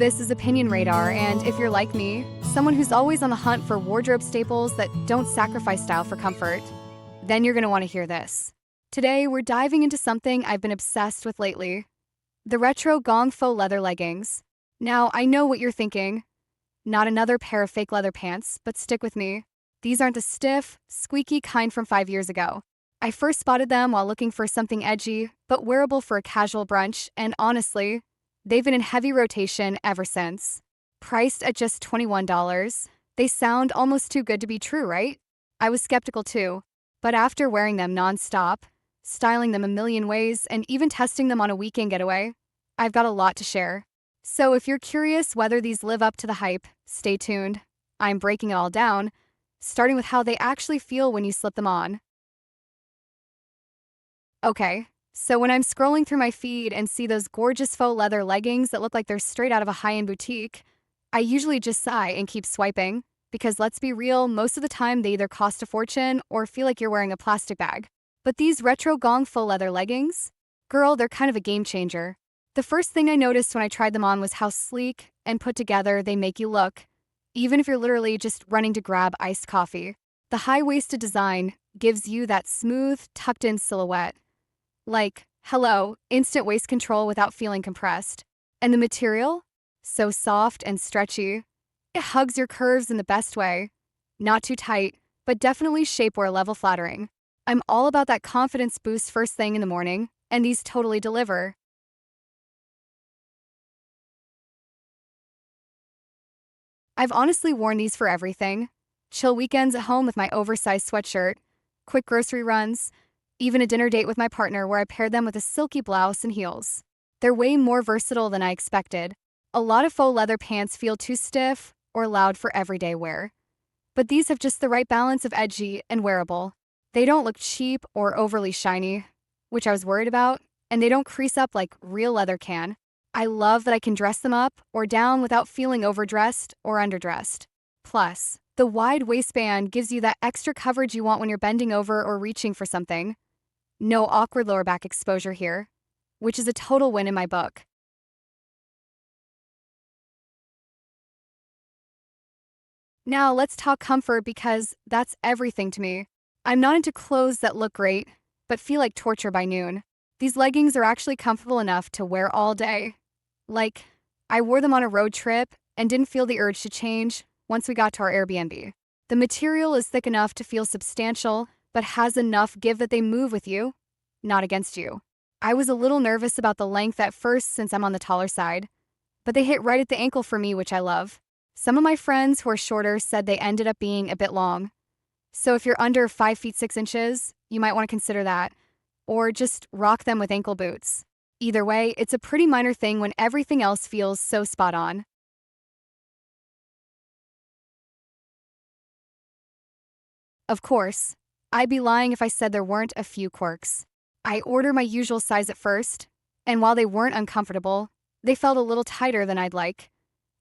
this is Opinion Radar, and if you're like me, someone who's always on the hunt for wardrobe staples that don't sacrifice style for comfort, then you're going to want to hear this. Today, we're diving into something I've been obsessed with lately: the retro Gong Faux leather leggings. Now, I know what you're thinking. Not another pair of fake leather pants, but stick with me. These aren't the stiff, squeaky kind from 5 years ago. I first spotted them while looking for something edgy, but wearable for a casual brunch, and honestly, they've been in heavy rotation ever since. Priced at just $21, they sound almost too good to be true, right? I was skeptical too, but after wearing them nonstop, styling them a million ways, and even testing them on a weekend getaway, I've got a lot to share. So if you're curious whether these live up to the hype, stay tuned. I'm breaking it all down, starting with how they actually feel when you slip them on. Okay, so when I'm scrolling through my feed and see those gorgeous faux leather leggings that look like they're straight out of a high-end boutique, I usually just sigh and keep swiping, because let's be real, most of the time they either cost a fortune or feel like you're wearing a plastic bag. But these retro Gong Faux leather leggings? Girl, they're kind of a game changer. The first thing I noticed when I tried them on was how sleek and put together they make you look, even if you're literally just running to grab iced coffee. The high-waisted design gives you that smooth, tucked-in silhouette. Like, hello, instant waist control without feeling compressed. And the material? So soft and stretchy. It hugs your curves in the best way. Not too tight, but definitely shapewear level flattering. I'm all about that confidence boost first thing in the morning, and these totally deliver. I've honestly worn these for everything. Chill weekends at home with my oversized sweatshirt, quick grocery runs, even a dinner date with my partner where I paired them with a silky blouse and heels. They're way more versatile than I expected. A lot of faux leather pants feel too stiff or loud for everyday wear, but these have just the right balance of edgy and wearable. They don't look cheap or overly shiny, which I was worried about, and they don't crease up like real leather can. I love that I can dress them up or down without feeling overdressed or underdressed. Plus, the wide waistband gives you that extra coverage you want when you're bending over or reaching for something. No awkward lower back exposure here, which is a total win in my book. Now let's talk comfort, because that's everything to me. I'm not into clothes that look great, but feel like torture by noon. These leggings are actually comfortable enough to wear all day. Like, I wore them on a road trip and didn't feel the urge to change once we got to our Airbnb. The material is thick enough to feel substantial, but has enough give that they move with you, not against you. I was a little nervous about the length at first since I'm on the taller side, but they hit right at the ankle for me, which I love. Some of my friends who are shorter said they ended up being a bit long. So if you're under 5 feet 6 inches, you might want to consider that, or just rock them with ankle boots. Either way, it's a pretty minor thing when everything else feels so spot on. Of course, I'd be lying if I said there weren't a few quirks. I ordered my usual size at first, and while they weren't uncomfortable, they felt a little tighter than I'd like,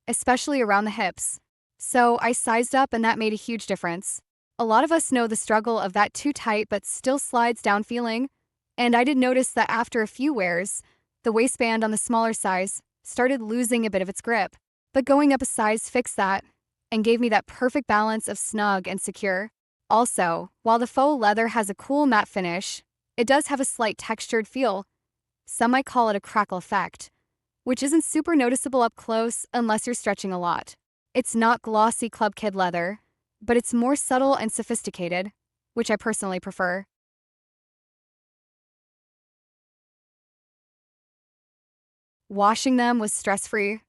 especially around the hips. So I sized up, and that made a huge difference. A lot of us know the struggle of that too tight but still slides down feeling, and I did notice that after a few wears, the waistband on the smaller size started losing a bit of its grip. But going up a size fixed that and gave me that perfect balance of snug and secure. Also, while the faux leather has a cool matte finish, it does have a slight textured feel. Some might call it a crackle effect, which isn't super noticeable up close unless you're stretching a lot. It's not glossy club kid leather, but it's more subtle and sophisticated, which I personally prefer. Washing them was stress-free.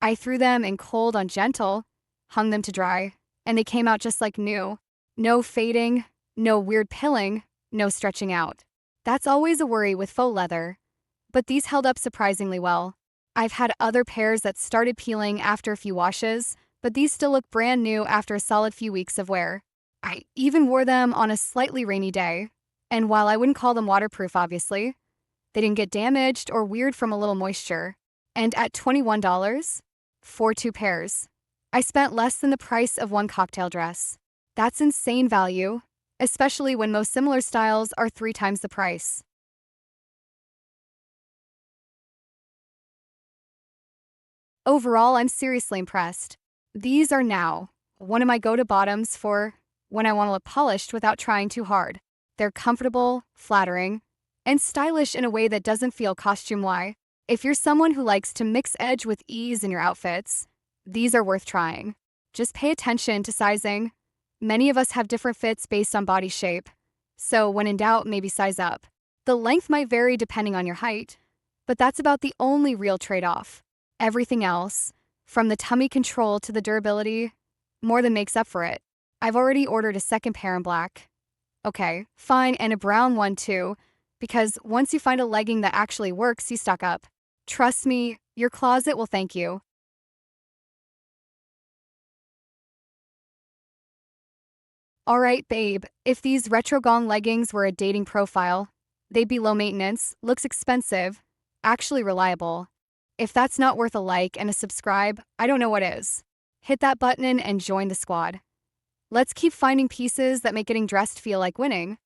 I threw them in cold on gentle, hung them to dry, and they came out just like new. No fading, no weird pilling, no stretching out. That's always a worry with faux leather, but these held up surprisingly well. I've had other pairs that started peeling after a few washes, but these still look brand new after a solid few weeks of wear. I even wore them on a slightly rainy day, and while I wouldn't call them waterproof obviously, they didn't get damaged or weird from a little moisture. And at $21 for 2 pairs, I spent less than the price of one cocktail dress. That's insane value, especially when most similar styles are 3 times the price. . Overall, I'm seriously impressed. These are now one of my go-to bottoms for when I want to look polished without trying too hard. They're comfortable, flattering, and stylish in a way that doesn't feel costume-y. If you're someone who likes to mix edge with ease in your outfits, these are worth trying. Just pay attention to sizing. Many of us have different fits based on body shape, so when in doubt, maybe size up. The length might vary depending on your height, but that's about the only real trade-off. Everything else, from the tummy control to the durability, more than makes up for it. I've already ordered a second pair in black. Okay, fine, and a brown one too, because once you find a legging that actually works, you stock up. Trust me, your closet will thank you. Alright, babe, if these retro gong leggings were a dating profile, they'd be low maintenance, looks expensive, actually reliable. If that's not worth a like and a subscribe, I don't know what is. Hit that button and join the squad. Let's keep finding pieces that make getting dressed feel like winning.